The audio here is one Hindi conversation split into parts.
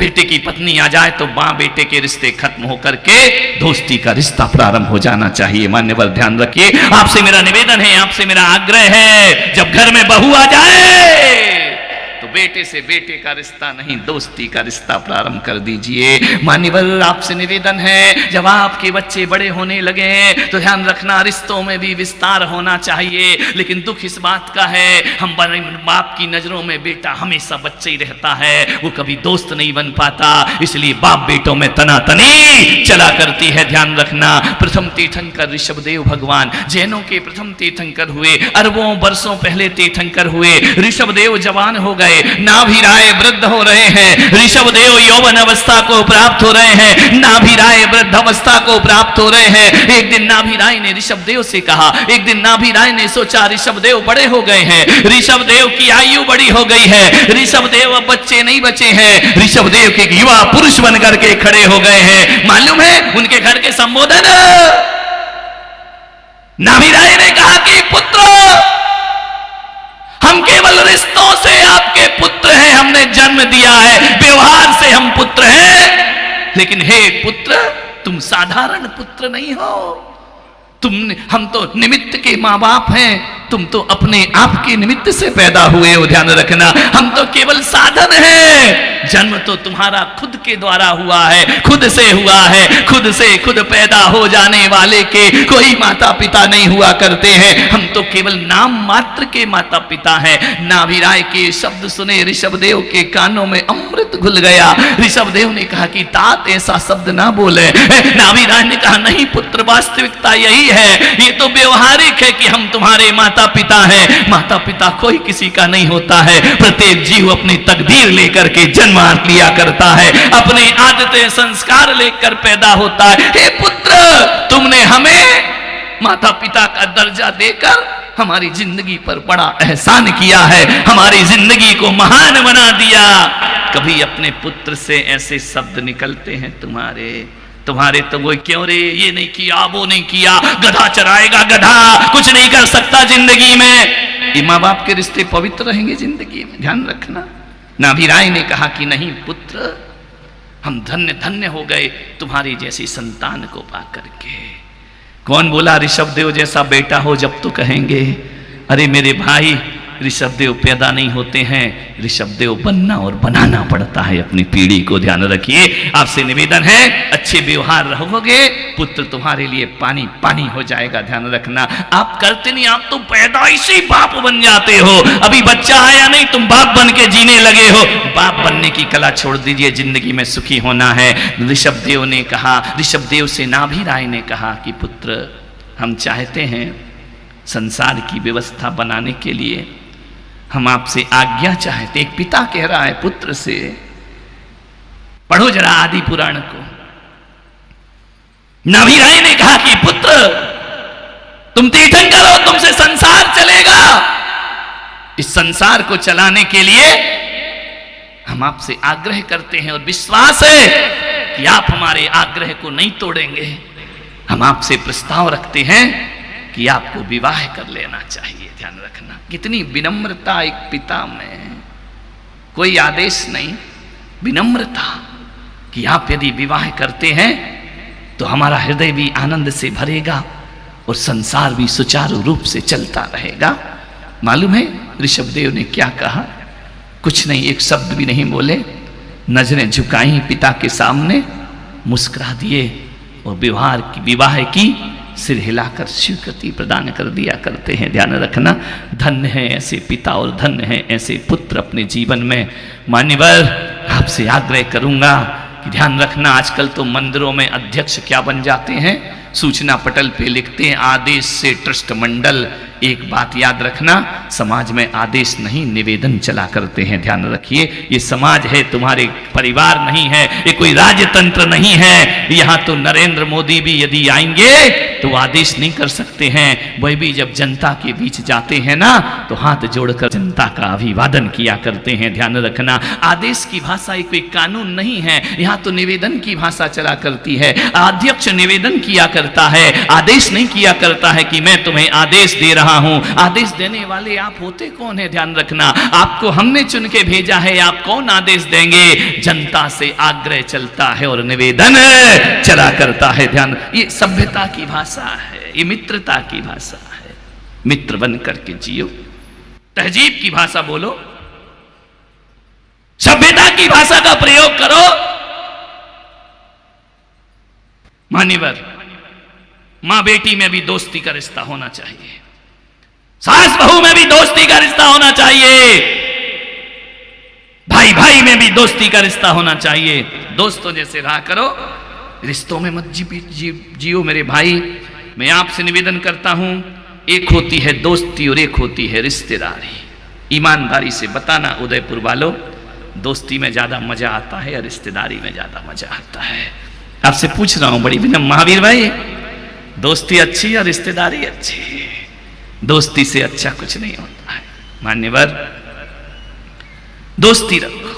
बेटे की पत्नी आ जाए तो मां बेटे के रिश्ते खत्म होकर के दोस्ती का रिश्ता प्रारंभ हो जाना चाहिए। मान्यवर ध्यान रखिए, आपसे मेरा निवेदन है, आपसे मेरा आग्रह है, जब घर में बहू आ जाए तो बेटे से बेटे का रिश्ता नहीं, दोस्ती का रिश्ता प्रारंभ कर दीजिए। मान्यवर आपसे निवेदन है, जब आपके बच्चे बड़े होने लगे तो ध्यान रखना रिश्तों में भी विस्तार होना चाहिए। लेकिन दुख इस बात का है, हम बाप की नजरों में बेटा हमेशा बच्चा ही रहता है, वो कभी दोस्त नहीं बन पाता, इसलिए बाप बेटों में तनातनी चला करती है। ध्यान रखना, प्रथम तीर्थंकर ऋषभदेव भगवान जैनों के प्रथम तीर्थंकर हुए, अरबों वर्षों पहले तीर्थंकर हुए। ऋषभदेव जवान हो गए, नाभिराय वृद्ध हो रहे हैं, ऋषभदेव यौवन अवस्था को प्राप्त हो रहे हैं, नाभिराय वृद्ध अवस्था को प्राप्त हो रहे हैं। एक दिन नाभिराय ने ऋषभदेव से कहा, एक दिन नाभिराय ने सोचा ऋषभदेव बड़े हो गए हैं, ऋषभदेव की आयु बड़ी हो गई है, ऋषभदेव अब बच्चे नहीं बचे हैं, ऋषभदेव के युवा पुरुष बनकर के खड़े हो गए हैं। मालूम है उनके घर के संबोधन, नाभिराय ने कहा कि पुत्र, हम केवल रिश्तों से आपके पुत्र हैं, हमने जन्म दिया है, व्यवहार से हम पुत्र हैं, लेकिन हे पुत्र तुम साधारण पुत्र नहीं हो, हम तो निमित्त के माँ बाप हैं, तुम तो अपने आप के निमित्त से पैदा हुए हो। ध्यान रखना, हम तो केवल साधन हैं, जन्म तो तुम्हारा खुद के द्वारा हुआ है, खुद से हुआ है, खुद से खुद पैदा हो जाने वाले के कोई माता पिता नहीं हुआ करते हैं, हम तो केवल नाम मात्र के माता पिता हैं। नाभिराय के शब्द सुने ऋषभदेव के कानों में अमृत घुल गया। ऋषभदेव ने कहा कि तात ऐसा शब्द ना बोले। नाभिराय ने कहा नहीं पुत्र, वास्तविकता यही है, ये तो व्यवहारिक है कि हम तुम्हारे माता पिता हैं। माता पिता कोई किसी का नहीं होता है, प्रत्येक जीव अपनी तकदीर लेकर के जन्म लिया करता है, अपने आदतें संस्कार लेकर पैदा होता है। हे पुत्र, तुमने हमें माता पिता का दर्जा देकर हमारी जिंदगी पर बड़ा एहसान किया है, हमारी जिंदगी को महान बना दिया। कभी अपने पुत्र से ऐसे शब्द निकलते हैं तुम्हारे तो वो क्यों रे, ये नहीं किया, वो नहीं किया, गधा चराएगा गधा, कुछ नहीं कर सकता जिंदगी में। ये माँ बाप के रिश्ते पवित्र रहेंगे जिंदगी में, ध्यान रखना। नाभिराय ने कहा कि नहीं पुत्र, हम धन्य धन्य हो गए तुम्हारी जैसी संतान को पा करके। कौन बोला ऋषभदेव जैसा बेटा हो जब तो कहेंगे। अरे मेरे भाई, ऋषभदेव पैदा नहीं होते हैं, ऋषभदेव बनना और बनाना पड़ता है अपनी पीढ़ी को। ध्यान रखिए, आपसे निवेदन है, अच्छे व्यवहार रहोगे पुत्र तुम्हारे लिए पानी पानी हो जाएगा। ध्यान रखना, आप करते नहीं, आप तो पैदाइशी बाप बन जाते हो। अभी बच्चा है या नहीं, तुम बाप बन के जीने लगे हो। बाप बनने की कला छोड़ दीजिए, जिंदगी में सुखी होना है। ऋषभदेव ने कहा, ऋषभदेव से नाभिराय ने कहा कि पुत्र, हम चाहते हैं संसार की व्यवस्था बनाने के लिए हम आपसे आज्ञा चाहते। एक पिता कह रहा है पुत्र से, पढ़ो जरा आदि पुराण को। नाभिराय ने कहा कि पुत्र, तुम तीर्थंकर हो, तुमसे संसार चलेगा। इस संसार को चलाने के लिए हम आपसे आग्रह करते हैं और विश्वास है कि आप हमारे आग्रह को नहीं तोड़ेंगे। हम आपसे प्रस्ताव रखते हैं कि आपको विवाह कर लेना चाहिए। ध्यान रखना, कितनी विनम्रता एक पिता में, कोई आदेश नहीं, विनम्रता कि आप यदि विवाह करते हैं तो हमारा हृदय भी आनंद से भरेगा और संसार भी सुचारू रूप से चलता रहेगा। मालूम है ऋषभदेव ने क्या कहा? कुछ नहीं, एक शब्द भी नहीं बोले, नजरें झुकाई पिता के सामने, मुस्कुरा दिए और विवाह की सिर हिलाकर स्वीकृति प्रदान कर दिया करते हैं। ध्यान रखना, धन्य है ऐसे पिता और धन्य है ऐसे पुत्र अपने जीवन में। मान्यवर, आपसे आग्रह करूंगा कि ध्यान रखना, आजकल तो मंदिरों में अध्यक्ष क्या बन जाते हैं, सूचना पटल पे लिखते हैं आदेश से ट्रस्ट मंडल। एक बात याद रखना, समाज में आदेश नहीं, निवेदन चला करते हैं। ध्यान रखिए, ये समाज है, तुम्हारे परिवार नहीं है, ये कोई राजतंत्र नहीं है। यहाँ तो नरेंद्र मोदी भी यदि आएंगे तो आदेश नहीं कर सकते हैं। वह भी जब जनता के बीच जाते हैं ना, तो हाथ जोड़कर जनता का अभिवादन किया करते हैं। ध्यान रखना, आदेश की भाषा एक कोई कानून नहीं है, यहाँ तो निवेदन की भाषा चला करती है। अध्यक्ष निवेदन किया करता है, आदेश नहीं किया करता है कि मैं तुम्हें आदेश दे रहा रहा हूं। आदेश देने वाले आप होते कौन है, ध्यान रखना। आपको हमने चुन के भेजा है, आप कौन आदेश देंगे? जनता से आग्रह चलता है और निवेदन चला करता है। ध्यान, ये सभ्यता की भाषा है, ये मित्रता की भाषा है। मित्र बन करके जियो, तहजीब की भाषा बोलो, सभ्यता की भाषा का प्रयोग करो। मान्यवर, मां बेटी में भी दोस्ती का रिश्ता होना चाहिए, सास बहू में भी दोस्ती का रिश्ता होना चाहिए, भाई भाई में भी दोस्ती का रिश्ता होना चाहिए। दोस्तों जैसे रहा करो, रिश्तों में मत जियो मेरे भाई। मैं आपसे निवेदन करता हूं, एक होती है दोस्ती और एक होती है रिश्तेदारी। ईमानदारी से बताना उदयपुर वालों, दोस्ती में ज्यादा मजा आता है या रिश्तेदारी में ज्यादा मजा आता है? आपसे पूछ रहा हूं बड़ी विनम्र, महावीर भाई, दोस्ती अच्छी या रिश्तेदारी अच्छी? दोस्ती से अच्छा कुछ नहीं होता है। मान्यवर, दोस्ती रखो,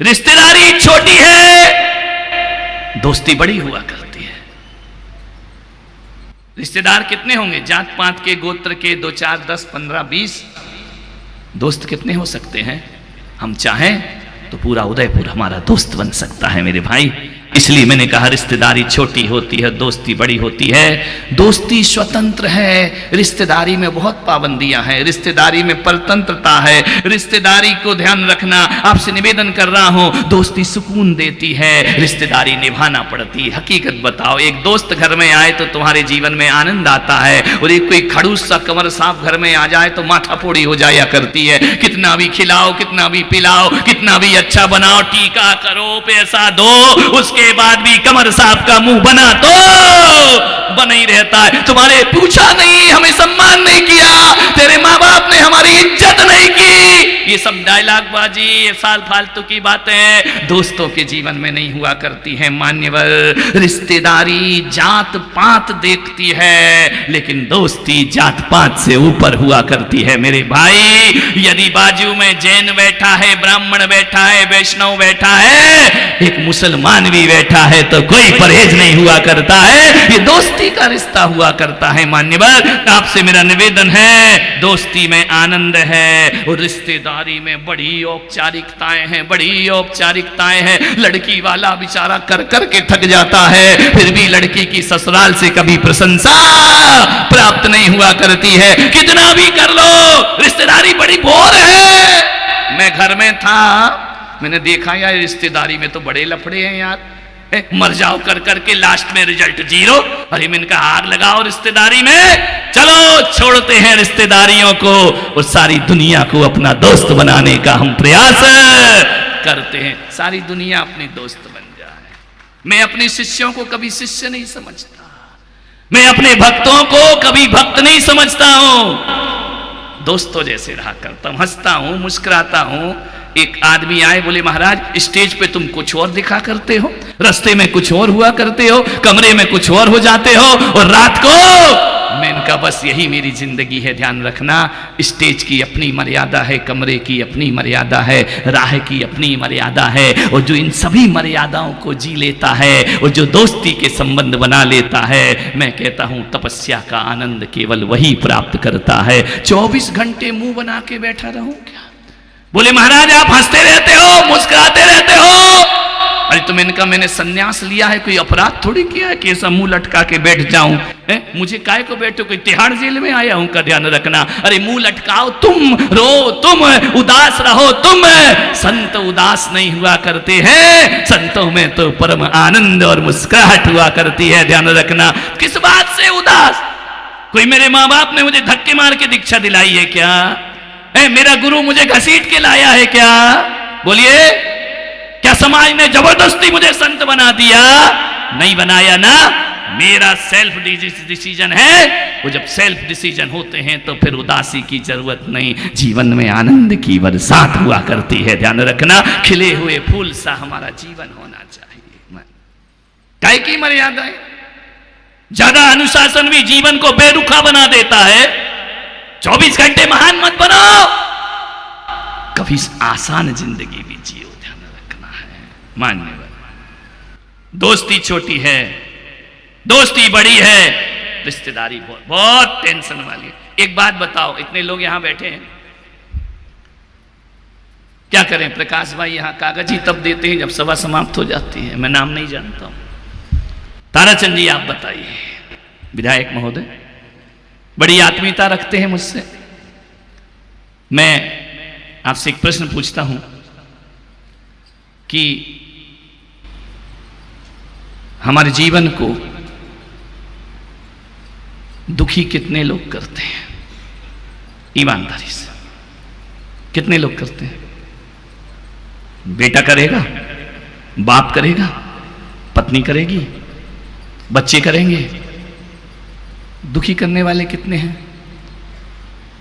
रिश्तेदारी छोटी है, दोस्ती बड़ी हुआ करती है। रिश्तेदार कितने होंगे? जात पात के, गोत्र के, 2 4 10 15 20 दोस्त कितने हो सकते हैं? हम चाहें तो पूरा उदयपुर हमारा दोस्त बन सकता है मेरे भाई। इसलिए मैंने कहा रिश्तेदारी छोटी होती है, दोस्ती बड़ी होती है। दोस्ती स्वतंत्र है, रिश्तेदारी में बहुत पाबंदियां हैं, रिश्तेदारी में परतंत्रता है। रिश्तेदारी को ध्यान रखना, आपसे निवेदन कर रहा हूं। दोस्ती सुकून देती है, रिश्तेदारी निभाना पड़ती है। हकीकत बताओ, एक दोस्त घर में आए तो तुम्हारे जीवन में आनंद आता है, और एक कोई खड़ूस सा कमर सांप घर में आ जाए तो माथा फोड़ी हो जाया करती है। कितना भी खिलाओ, कितना भी पिलाओ, कितना भी अच्छा बनाओ, टीका करो, पैसा दो, उसके बाद भी कमर सांप का मुंह बना तो बना ही रहता है। तुम्हारे पूछा नहीं, हमें सम्मान नहीं किया, तेरे माँ बाप ने हमारी इज्जत नहीं की। ये सब डायलॉग बाजी, ये साल फालतू की बातें दोस्तों के जीवन में नहीं हुआ करती हैं। मान्यवर, रिश्तेदारी जात पात देखती है, लेकिन दोस्ती जात पात से ऊपर हुआ करती है मेरे भाई। यदि बाजू में जैन बैठा है, ब्राह्मण बैठा है, वैष्णव बैठा है, एक मुसलमान भी बैठा है, तो कोई परहेज नहीं हुआ करता है। ये दोस्ती का रिश्ता हुआ करता है। मान्यवर, आपसे मेरा निवेदन है, दोस्ती में आनंद है और रिश्तेदारी में बड़ी औपचारिकताएं हैं, बड़ी औपचारिकताएं हैं। लड़की वाला बेचारा कर कर के थक जाता है, फिर भी लड़की की ससुराल से कभी प्रशंसा प्राप्त नहीं हुआ करती है। कितना भी कर लो, रिश्तेदारी बड़ी बोर है। मैं घर में था, मैंने देखा यार रिश्तेदारी में तो बड़े लफड़े हैं यार। मर जाओ कर करके लास्ट में रिजल्ट 0। अरे मैंने कहा आग लगाओ रिश्तेदारी में, चलो छोड़ते हैं रिश्तेदारियों को और सारी दुनिया को अपना दोस्त बनाने का हम प्रयास करते हैं। सारी दुनिया अपनी दोस्त बन जाए। मैं अपने शिष्यों को कभी शिष्य नहीं समझता, मैं अपने भक्तों को कभी भक्त नहीं समझता हूं। दोस्तों जैसे रहा करता हूं, हंसता हूं, मुस्कुराता हूं। एक आदमी आए, बोले महाराज स्टेज पे तुम कुछ और दिखा करते हो, रास्ते में कुछ और हुआ करते हो, कमरे में कुछ और हो जाते हो, और रात को। मैंने कहा बस यही मेरी जिंदगी है। ध्यान रखना, स्टेज की अपनी मर्यादा है, कमरे की अपनी मर्यादा है, राह की अपनी मर्यादा है। और जो इन सभी मर्यादाओं को जी लेता है और जो दोस्ती के संबंध बना लेता है, मैं कहता हूं तपस्या का आनंद केवल वही प्राप्त करता है। 24 घंटे मुंह बना के बैठा रहूं क्या? बोले महाराज आप हंसते रहते हो, मुस्कुराते रहते हो। अरे तो मैंने कहा मैंने सन्यास लिया है, कोई अपराध थोड़ी किया है कि ऐसा मुंह लटका के बैठ जाऊं। मुझे काय को बैठो, कोई तिहाड़ जेल में आया हूं का? ध्यान रखना। अरे मुंह लटकाओ तुम, रो तुम, उदास रहो तुम। संत उदास नहीं हुआ करते हैं, संतों में तो परम आनंद और मुस्कुराहट हुआ करती है। ध्यान रखना। किस बात से उदास? कोई मेरे माँ बाप ने मुझे धक्के मार के दीक्षा दिलाई है क्या? मेरा गुरु मुझे घसीट के लाया है क्या? बोलिए, क्या समाज ने जबरदस्ती मुझे संत बना दिया? नहीं बनाया ना, मेरा सेल्फ डिसीजन है। वो जब सेल्फ डिसीजन होते हैं तो फिर उदासी की जरूरत नहीं, जीवन में आनंद की बरसात हुआ करती है। ध्यान रखना, खिले हुए फूल सा हमारा जीवन होना चाहिए। काय की मर्यादा है? ज्यादा अनुशासन भी जीवन को बेरुखा बना देता है। 24 घंटे महान मत बनो, कभी आसान जिंदगी भी जियो। ध्यान रखना है। मान्यवर, दोस्ती छोटी है, दोस्ती बड़ी है, रिश्तेदारी बहुत बहुत टेंशन वाली है। एक बात बताओ, इतने लोग यहां बैठे हैं, क्या करें? प्रकाश भाई यहां कागज ही तब देते हैं जब सभा समाप्त हो जाती है। मैं नाम नहीं जानता हूं। ताराचंद जी आप बताइए, विधायक महोदय बड़ी आत्मीयता रखते हैं मुझसे। मैं आपसे एक प्रश्न पूछता हूं कि हमारे जीवन को दुखी कितने लोग करते हैं? ईमानदारी से कितने लोग करते हैं? बेटा करेगा, बाप करेगा, पत्नी करेगी, बच्चे करेंगे। दुखी करने वाले कितने हैं?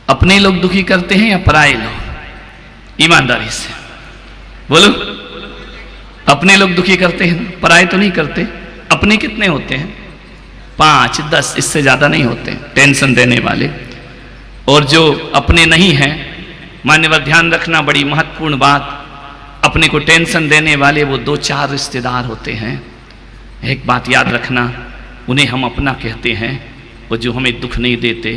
अपने लोग दुखी करते हैं या पराये लोग? ईमानदारी से बोलो, अपने लोग दुखी करते हैं, पराये तो नहीं करते। अपने कितने होते हैं? 5, 10, इससे ज्यादा नहीं होते टेंशन देने वाले। और जो अपने नहीं हैं, मान्यवर ध्यान रखना, बड़ी महत्वपूर्ण बात, अपने को टेंशन देने वाले वो 2-4 रिश्तेदार होते हैं। एक बात याद रखना, उन्हें हम अपना कहते हैं, वो जो हमें दुख नहीं देते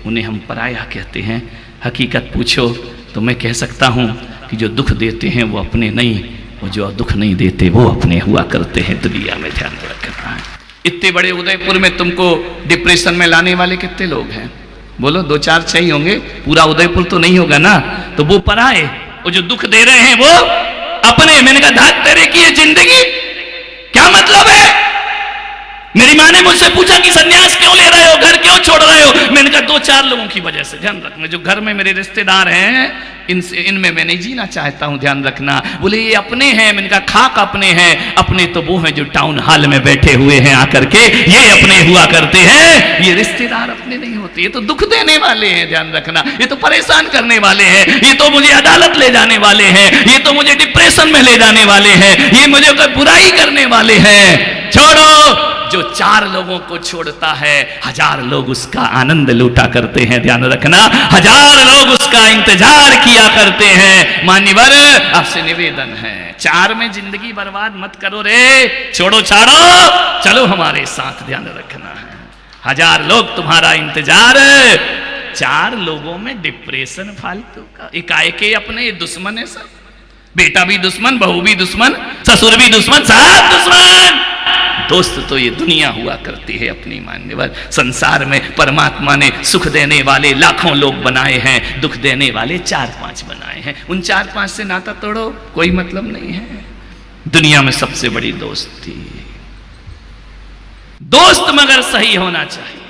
उन्हें हम पराया कहते हैं। हकीकत पूछो तो मैं कह सकता हूँ कि जो दुख देते हैं वो अपने नहीं, वो जो दुख नहीं देते वो अपने हुआ करते हैं। दुनिया में ध्यान रखना है। इतने बड़े उदयपुर में तुमको डिप्रेशन में लाने वाले कितने लोग हैं? बोलो, 2-4 चाहिए होंगे, पूरा उदयपुर तो नहीं होगा ना। तो वो पराये, वो जो दुख दे रहे हैं वो अपने। मैंने कहा धाक तेरे की ये जिंदगी, क्या मतलब है? मेरी माँ ने मुझसे पूछा कि सन्यास क्यों ले रहे हो, घर क्यों छोड़ रहे हो? मैंने कहा 2-4 लोगों की वजह से। ध्यान रखना, जो घर में मेरे रिश्तेदार हैं इनमें मैं नहीं जीना चाहता हूं। ध्यान रखना। बोले ये अपने हैं। मैंने कहा खाक अपने हैं। अपने तो वो हैं जो टाउन हॉल में बैठे हुए हैं आकर के, ये अपने हुआ करते हैं। ये रिश्तेदार अपने नहीं होते। ये तो दुख देने वाले हैं। ध्यान रखना, ये तो परेशान करने वाले हैं। ये तो मुझे अदालत ले जाने वाले हैं। ये तो मुझे डिप्रेशन में ले जाने वाले हैं। ये मुझे कोई बुराई करने वाले हैं। छोड़ो, जो 4 लोगों को छोड़ता है 1000 लोग उसका आनंद लूटा करते हैं। ध्यान रखना, 1000 लोग उसका इंतजार किया करते हैं। मान्यवर आपसे निवेदन है, 4 में जिंदगी बर्बाद मत करो रे। छोड़ो छाड़ो, चलो हमारे साथ। ध्यान रखना है, 1000 लोग तुम्हारा इंतजार। 4 लोगों में डिप्रेशन फालतू का। एकाएक अपने दुश्मन है सब। बेटा भी दुश्मन, बहू भी दुश्मन, ससुर भी दुश्मन, सब दुश्मन। दोस्त तो ये दुनिया हुआ करती है अपनी। मान्यवर संसार में परमात्मा ने सुख देने वाले लाखों लोग बनाए हैं, दुख देने वाले 4-5 बनाए हैं। उन 4-5 से नाता तोड़ो, कोई मतलब नहीं है। दुनिया में सबसे बड़ी दोस्ती, दोस्त मगर सही होना चाहिए।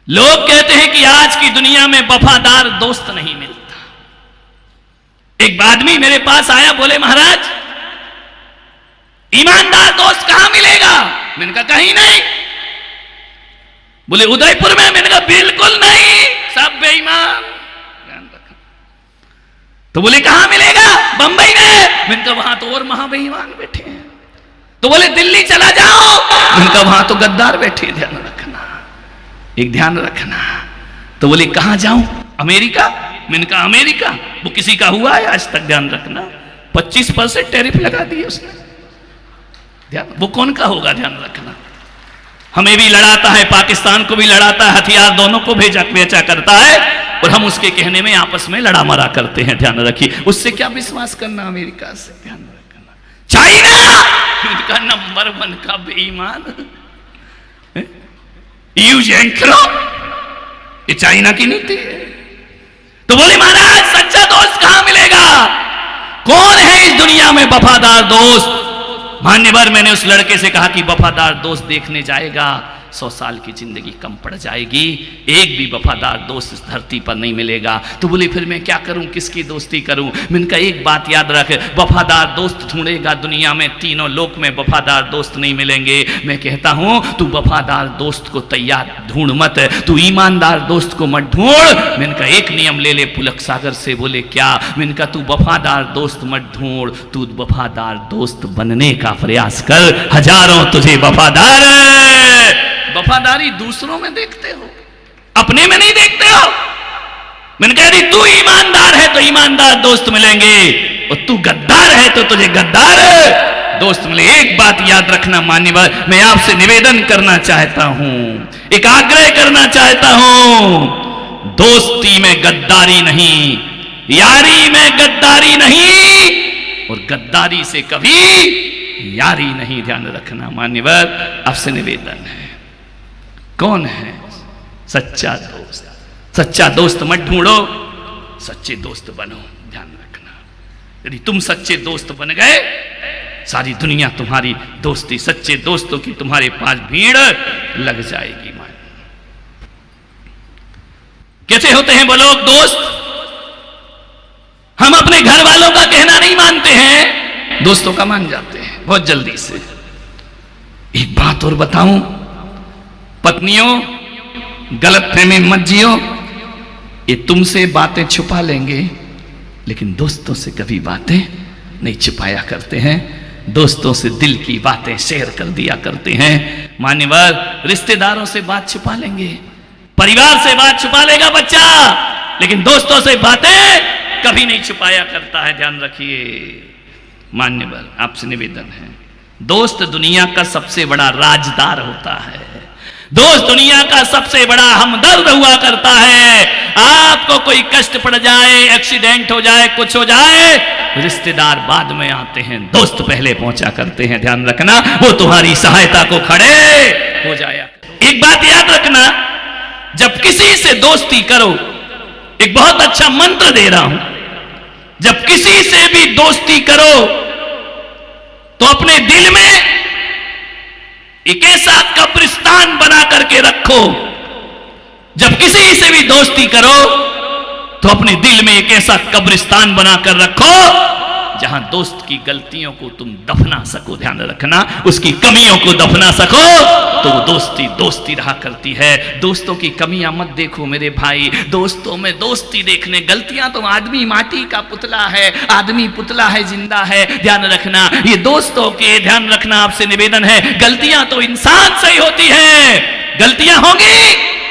लोग कहते हैं कि आज की दुनिया में वफादार दोस्त नहीं मिलता। एक आदमी मेरे पास आया, बोले महाराज ईमानदार दोस्त कहां मिलेगा? मैंने कहा कहीं नहीं। बोले उदयपुर में? मैंने कहा बिल्कुल नहीं, सब बेईमान। तो बोले कहां मिलेगा? बंबई में। मैंने कहा वहां तो और महा बेईमान बैठे हैं। तो बोले दिल्ली चला जाओ। मैंने कहा वहां तो गद्दार बैठे। ध्यान रखना, एक ध्यान रखना। तो बोले कहां जाऊं? अमेरिका। मैंने कहा अमेरिका वो किसी का हुआ है आज तक? ध्यान रखना, 25% टैरिफ लगा दिए उसने। वो कौन का होगा? ध्यान रखना। हमें भी लड़ाता है, पाकिस्तान को भी लड़ाता है, हथियार दोनों को बेचा करता है, और हम उसके कहने में आपस में लड़ा मरा करते हैं। ध्यान रखिए, उससे क्या विश्वास करना अमेरिका से? ध्यान रखना। चाइना इनका नंबर 1 का बेईमान। यूज एंड थ्रो, ये चाइना की नीति है। तो बोले महाराज सच्चा दोस्त कहां मिलेगा? कौन है इस दुनिया में वफादार दोस्त? मान्यवर मैंने उस लड़के से कहा कि वफादार दोस्त देखने जाएगा, 100 साल की जिंदगी कम पड़ जाएगी, एक भी वफादार दोस्त इस धरती पर नहीं मिलेगा। तो बोले फिर मैं क्या करूं, किसकी दोस्ती करूं? मैंने कहा एक बात याद रख, वफादार दोस्त ढूंढेगा दुनिया में, तीनों लोक में वफादार दोस्त नहीं मिलेंगे। मैं कहता हूं तू वफादार दोस्त को तैयार ढूंढ मत, तू ईमानदार दोस्त को मत ढूंढ। मैंने कहा एक नियम ले ले पुलक सागर से। बोले क्या? मैंने कहा तू वफादार दोस्त मत ढूंढ, तू वफादार दोस्त बनने का प्रयास कर, हजारों तुझे वफादार। वफादारी दूसरों में देखते हो, अपने में नहीं देखते हो। मैंने कह दी तू ईमानदार है तो ईमानदार दोस्त मिलेंगे, और तू गद्दार है तो तुझे गद्दार दोस्त मिले, एक बात याद रखना मान्यवर, मैं आपसे निवेदन करना चाहता हूं, एक आग्रह करना चाहता हूं, दोस्ती में गद्दारी नहीं, यारी में गद्दारी नहीं, और गद्दारी से कभी यारी नहीं, ध्यान रखना मान्यवर, आपसे निवेदन है। कौन है सच्चा दोस्त? सच्चा दोस्त मत ढूंढो, सच्चे दोस्त बनो, ध्यान रखना। यदि तुम सच्चे दोस्त बन गए, सारी दुनिया तुम्हारी दोस्ती, सच्चे दोस्तों की तुम्हारे पास भीड़ लग जाएगी। मान कैसे होते हैं वो लोग दोस्त? हम अपने घर वालों का कहना नहीं मानते हैं, दोस्तों का मान जाते हैं बहुत जल्दी से। एक बात और बताऊं, पत्नियों गलतफहमी मत जियो, ये तुमसे बातें छुपा लेंगे, लेकिन दोस्तों से कभी बातें नहीं छुपाया करते हैं, दोस्तों से दिल की बातें शेयर कर दिया करते हैं। मान्यवर, रिश्तेदारों से बात छुपा लेंगे, परिवार से बात छुपा लेगा बच्चा, लेकिन दोस्तों से बातें कभी नहीं छुपाया करता है, ध्यान रखिए। मान्यवर, आपसे निवेदन है, दोस्त दुनिया का सबसे बड़ा राजदार होता है, दोस्त दुनिया का सबसे बड़ा हमदर्द हुआ करता है। आपको कोई कष्ट पड़ जाए, एक्सीडेंट हो जाए, कुछ हो जाए, रिश्तेदार बाद में आते हैं, दोस्त पहले पहुंचा करते हैं, ध्यान रखना, वो तुम्हारी सहायता को खड़े हो जाया। एक बात याद रखना, जब किसी से दोस्ती करो, एक बहुत अच्छा मंत्र दे रहा हूं, जब किसी से भी दोस्ती करो तो अपने दिल में एक ऐसा कब्रिस्तान बना करके रखो। जब किसी से भी दोस्ती करो तो अपने दिल में एक ऐसा कब्रिस्तान बनाकर रखो जहां दोस्त की गलतियों को तुम दफना सको, ध्यान रखना, उसकी कमियों को दफना सको, तो दोस्ती दोस्ती रहा करती है। दोस्तों की कमियां मत देखो मेरे भाई, दोस्तों में दोस्ती देखने, गलतियां तो आदमी माटी का पुतला है, आदमी पुतला है, जिंदा है, ध्यान रखना। ये दोस्तों के ध्यान रखना, आपसे निवेदन है, गलतियां तो इंसान से ही होती है, गलतियां होंगी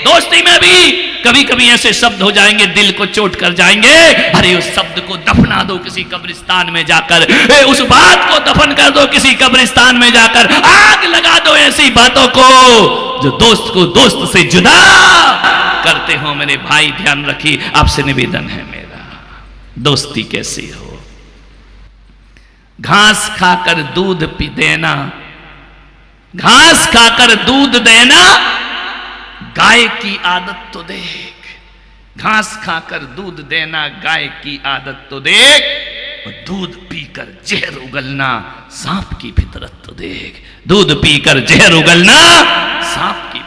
दोस्ती में भी, कभी कभी ऐसे शब्द हो जाएंगे दिल को चोट कर जाएंगे, अरे उस शब्द को दफना दो किसी कब्रिस्तान में जाकर, उस बात को दफन कर दो किसी कब्रिस्तान में जाकर, आग लगा दो ऐसी बातों को जो दोस्त को दोस्त से जुदा करते हो। मेरे भाई ध्यान रखिए, आपसे निवेदन है मेरा, दोस्ती कैसी हो? घास खाकर दूध पी देना, घास खाकर दूध देना, गाय की आदत तो देख, घास खाकर दूध देना, गाय की आदत तो देख, और दूध पीकर जहर उगलना, सांप की फितरत तो देख। दूध पीकर जहर उगलना, सांप की